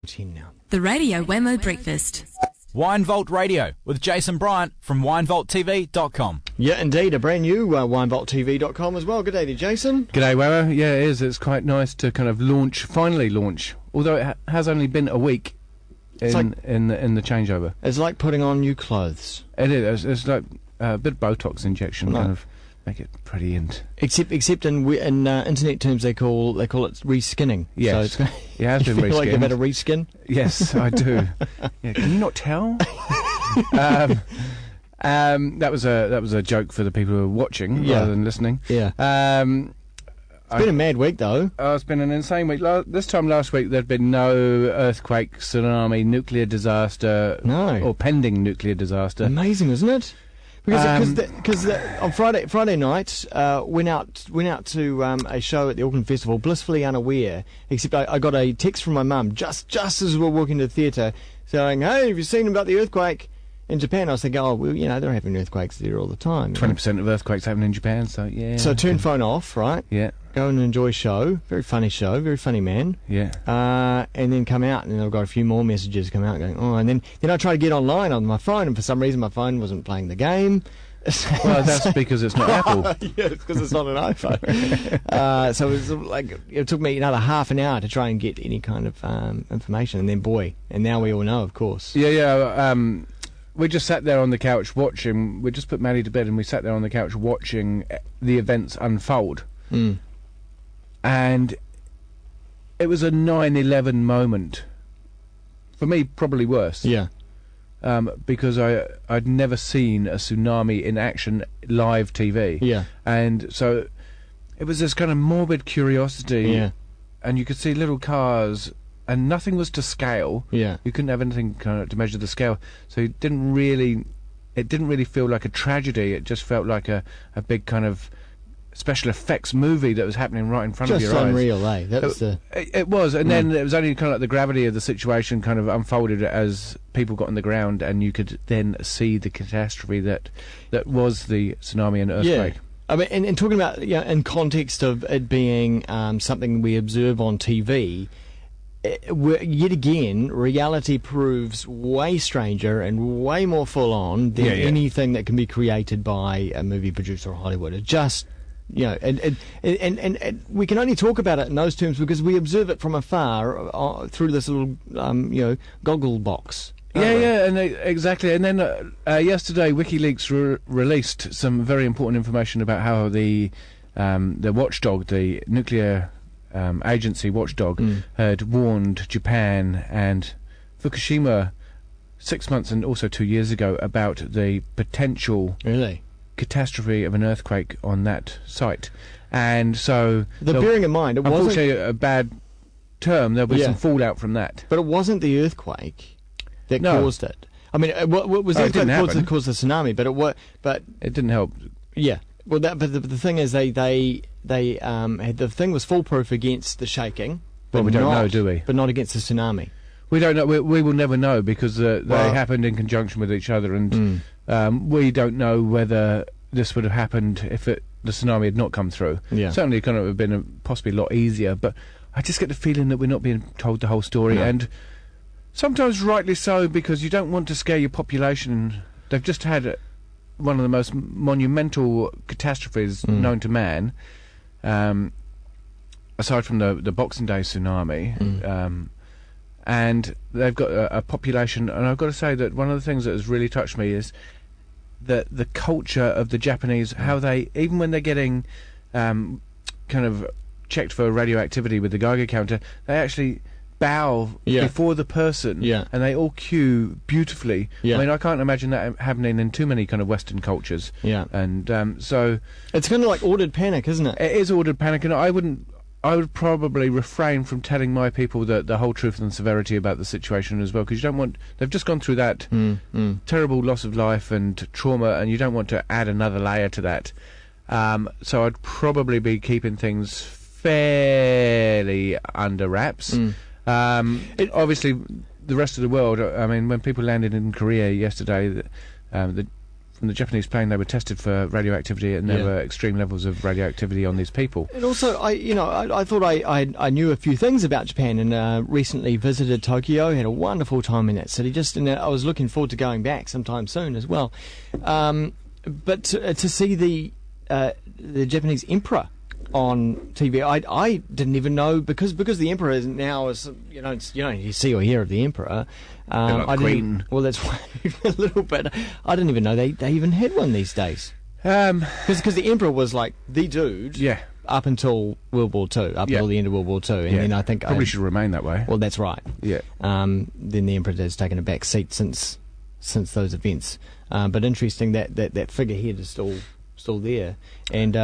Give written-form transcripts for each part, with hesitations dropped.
10 now. The Radio Wemo Breakfast. Wine Vault Radio with Jason Bryant from winevaulttv.com. Yeah, indeed, a brand new winevaulttv.com as well. Good day there, Jason. G'day, Wero. Yeah, it is. It's quite nice to kind of finally launch, although it has only been a week in the changeover. It's like putting on new clothes. It is. It's like a bit of Botox injection, kind of make it pretty and... Except in internet terms they call it reskinning. Yes. So it has been you feel reskinned. like you've had a reskin? Yes, I do. Yeah, can you not tell? That was a joke for the people who are watching rather than listening. Yeah. It's been a mad week though. It's been an insane week. This time last week there'd been no earthquake, tsunami, nuclear disaster, or pending nuclear disaster. Amazing, isn't it? Because on Friday night, went out to a show at the Auckland Festival, blissfully unaware. Except I got a text from my mum just as we were walking to the theatre, saying, "Hey, have you seen about the earthquake in Japan?" I was thinking, oh, well, they're having earthquakes there all the time. 20% of earthquakes happen in Japan, so yeah. So turn phone off, right? Yeah. Go and enjoy show. Very funny show. Very funny man. Yeah. And then come out, and then I've got a few more messages come out going, oh, and then I try to get online on my phone, and for some reason my phone wasn't playing the game. Well, that's because it's not Apple. Yeah, it's because it's not an iPhone. So it was like it took me another half an hour to try and get any kind of information, and then and now we all know, of course. Yeah. We just sat there on the couch watching. We just put Maddie to bed, and we sat there on the couch watching the events unfold. Mm. And it was a 9/11 moment. For me, probably worse. Yeah. Because I'd never seen a tsunami in action live TV. Yeah. And so it was this kind of morbid curiosity. Yeah. And you could see little cars, and nothing was to scale. Yeah. You couldn't have anything kind of to measure the scale. So it didn't really feel like a tragedy. It just felt like a big kind of special effects movie that was happening right in front of your eyes. Just unreal, eh? That was it was, and then it was only kind of like the gravity of the situation kind of unfolded as people got on the ground, and you could then see the catastrophe that was the tsunami and earthquake. Yeah. I mean, and talking about in context of it being something we observe on TV, yet again, reality proves way stranger and way more full on than anything that can be created by a movie producer or Hollywood. It just and we can only talk about it in those terms because we observe it from afar through this little goggle box. Exactly. And then yesterday, WikiLeaks released some very important information about how the watchdog, the nuclear agency watchdog, had warned Japan and Fukushima 6 months and also 2 years ago about the potential catastrophe of an earthquake on that site. And so bearing in mind, it unfortunately a bad term, there'll be some fallout from that. But it wasn't the earthquake that caused it. I mean, what was the earthquake that caused the tsunami? But it didn't help. Yeah. Well, but the thing is, they had the thing was foolproof against the shaking. But we don't know, do we? But not against the tsunami. We don't know. We will never know because they happened in conjunction with each other, and we don't know whether this would have happened if the tsunami had not come through. Yeah. Certainly, it could have been possibly a lot easier. But I just get the feeling that we're not being told the whole story, and sometimes rightly so, because you don't want to scare your population. They've just had one of the most monumental catastrophes known to man, aside from the Boxing Day tsunami. And they've got a population, and I've got to say that one of the things that has really touched me is the culture of the Japanese, how they, even when they're getting kind of checked for radioactivity with the Geiger counter, they actually bow before the person, and they all queue beautifully. I mean, I can't imagine that happening in too many kind of Western cultures. And so it's kind of like ordered panic, isn't it? It is ordered panic, and I would probably refrain from telling my people the whole truth and severity about the situation as well, because you don't want... They've just gone through that terrible loss of life and trauma, and you don't want to add another layer to that. So I'd probably be keeping things fairly under wraps. Obviously, the rest of the world, I mean, when people landed in Korea yesterday, the from the Japanese plane, they were tested for radioactivity, and there were extreme levels of radioactivity on these people. And also, I thought I knew a few things about Japan, and recently visited Tokyo. Had a wonderful time in that city. I was looking forward to going back sometime soon as well. But to see the Japanese emperor on TV, I didn't even know, because the emperor is now, you see or hear of the emperor. Like Queen. Well, that's why a little bit. I didn't even know they even had one these days. Because the emperor was like the dude. Yeah. Up until World War II, until the end of World War II, and then I think probably should remain that way. Well, that's right. Yeah. Then the emperor has taken a back seat since those events. But interesting that figurehead is still there, and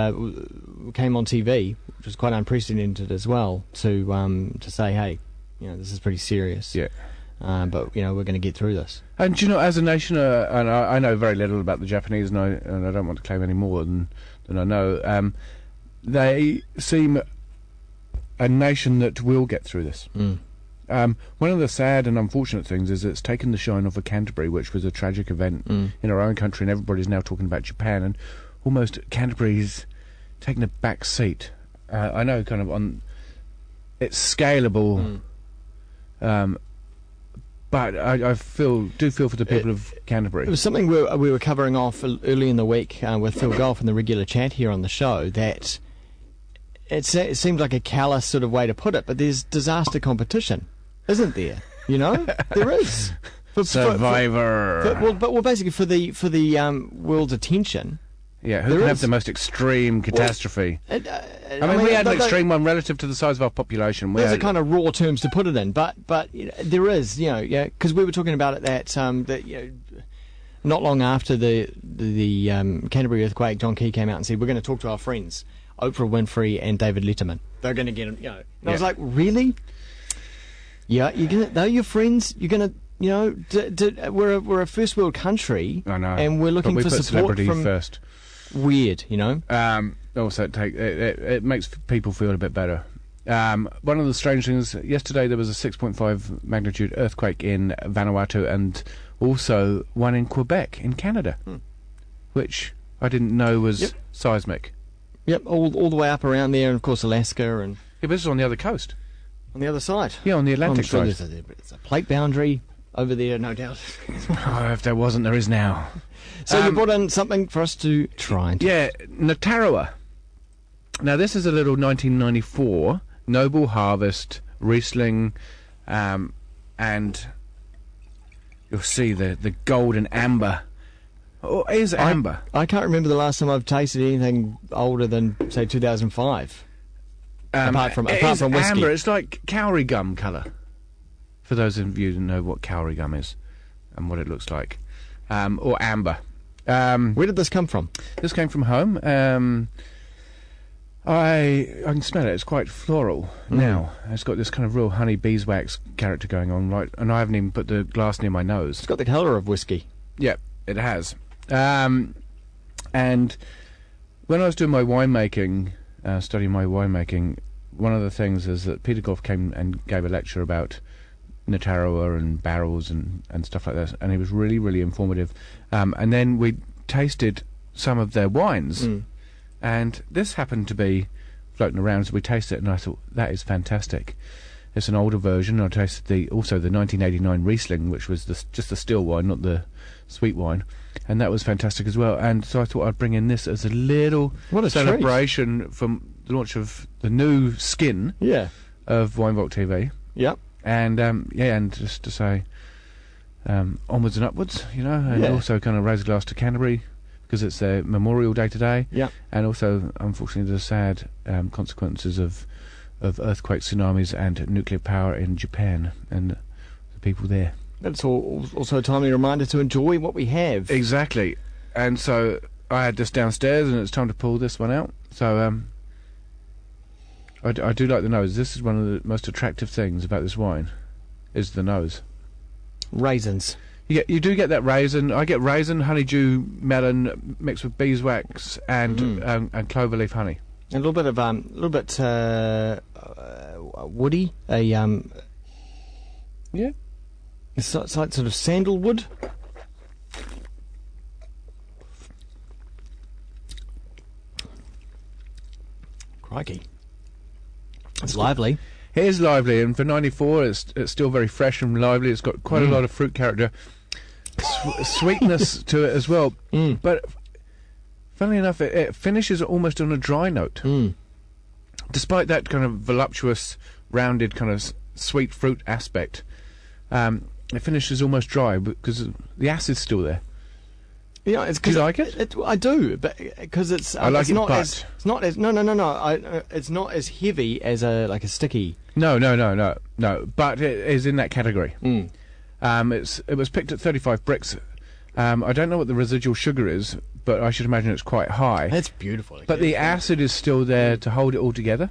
came on TV, which was quite unprecedented as well, to say, hey, this is pretty serious. Yeah. But we're going to get through this. And as a nation, and I know very little about the Japanese, and I don't want to claim any more than I know. They seem a nation that will get through this. One of the sad and unfortunate things is it's taken the shine off of Canterbury, which was a tragic event in our own country, and everybody's now talking about Japan, and almost Canterbury's taken a back seat. I know kind of on it's scalable, but I do feel for the people of Canterbury. It was something we were covering off early in the week with Phil Golf in the regular chat here on the show, that it seemed like a callous sort of way to put it, but there's disaster competition, isn't there? There is. Survivor. Basically for the world's attention. Yeah, who can have the most extreme catastrophe? We had an extreme one relative to the size of our population. Those are kind of raw terms to put it in, but there is, because we were talking about it that not long after the Canterbury earthquake, John Key came out and said, we're going to talk to our friends, Oprah Winfrey and David Letterman. They're going to get them, And I was like, really? Yeah, they're your friends? You're going to, we're a first world country. I know. And we're looking but we for put support celebrity from first. Weird, Also, it makes people feel a bit better. One of the strange things, yesterday there was a 6.5 magnitude earthquake in Vanuatu, and also one in Quebec in Canada, which I didn't know was seismic. Yep, all the way up around there, and of course Alaska, and but this is on the other coast. On the other side. Yeah, on the Atlantic side. There's a plate boundary over there, no doubt. If there wasn't, there is now. So you brought in something for us to try and... Yeah, Ngatarawa. Now, this is a little 1994 Noble Harvest Riesling, and you'll see the golden amber. Oh, it is amber. I can't remember the last time I've tasted anything older than, say, 2005. Apart from whiskey. Amber. It's like Cowrie gum colour. For those of you who know what Cowrie gum is and what it looks like, or amber. Where did this come from? This came from home. I can smell it. It's quite floral now. It's got this kind of real honey beeswax character going on, right? And I haven't even put the glass near my nose. It's got the colour of whiskey. Yeah, it has. And when I was doing my winemaking, studying my winemaking, one of the things is that Peter Goff came and gave a lecture about Ngatarawa and barrels and stuff like that, and he was really, really informative. And then we tasted some of their wines, and this happened to be floating around, so we tasted it, and I thought, that is fantastic. It's an older version. I tasted also the 1989 Riesling, which was just the still wine, not the sweet wine, and that was fantastic as well. And so I thought I'd bring in this as a little celebration from the launch of the new skin of Wine Vault TV. Yep. And and just to say onwards and upwards, and also kind of raise a glass to Canterbury, because it's their Memorial Day today. Yeah. And also, unfortunately, the sad consequences of earthquakes, tsunamis, and nuclear power in Japan and the people there. That's also a timely reminder to enjoy what we have. Exactly. And so I had this downstairs, and it's time to pull this one out. So I do like the nose. This is one of the most attractive things about this wine, is the nose. Raisins. You do get that raisin. I get raisin, honeydew, melon mixed with beeswax and cloverleaf honey. A little bit of woody. It's like sort of sandalwood. Crikey. It's lively. It is lively, and for 94, it's still very fresh and lively. It's got quite a lot of fruit character, sweetness to it as well. But funnily enough, it finishes almost on a dry note. Despite that kind of voluptuous, rounded kind of sweet fruit aspect, it finishes almost dry because the acid's still there. Yeah, it's do you like it? I do, but because it's I like it's it, not but as it's not as no. It's not as heavy as a sticky. No. But it is in that category. It was picked at 35 bricks. I don't know what the residual sugar is, but I should imagine it's quite high. It's beautiful. But the acid is still there to hold it all together.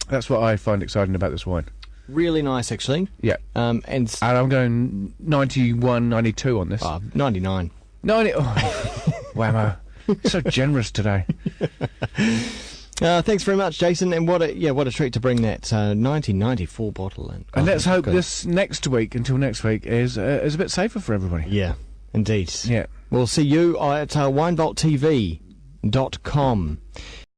That's what I find exciting about this wine. Really nice, actually. Yeah. And I'm going 91, 92 on this. 99. 90. Oh, whammo. So generous today. Thanks very much, Jason. And what a treat to bring that 1994 bottle in. And let's hope this next week, until next week, is a bit safer for everybody. Yeah, indeed. Yeah. We'll see you at winevaulttv.com.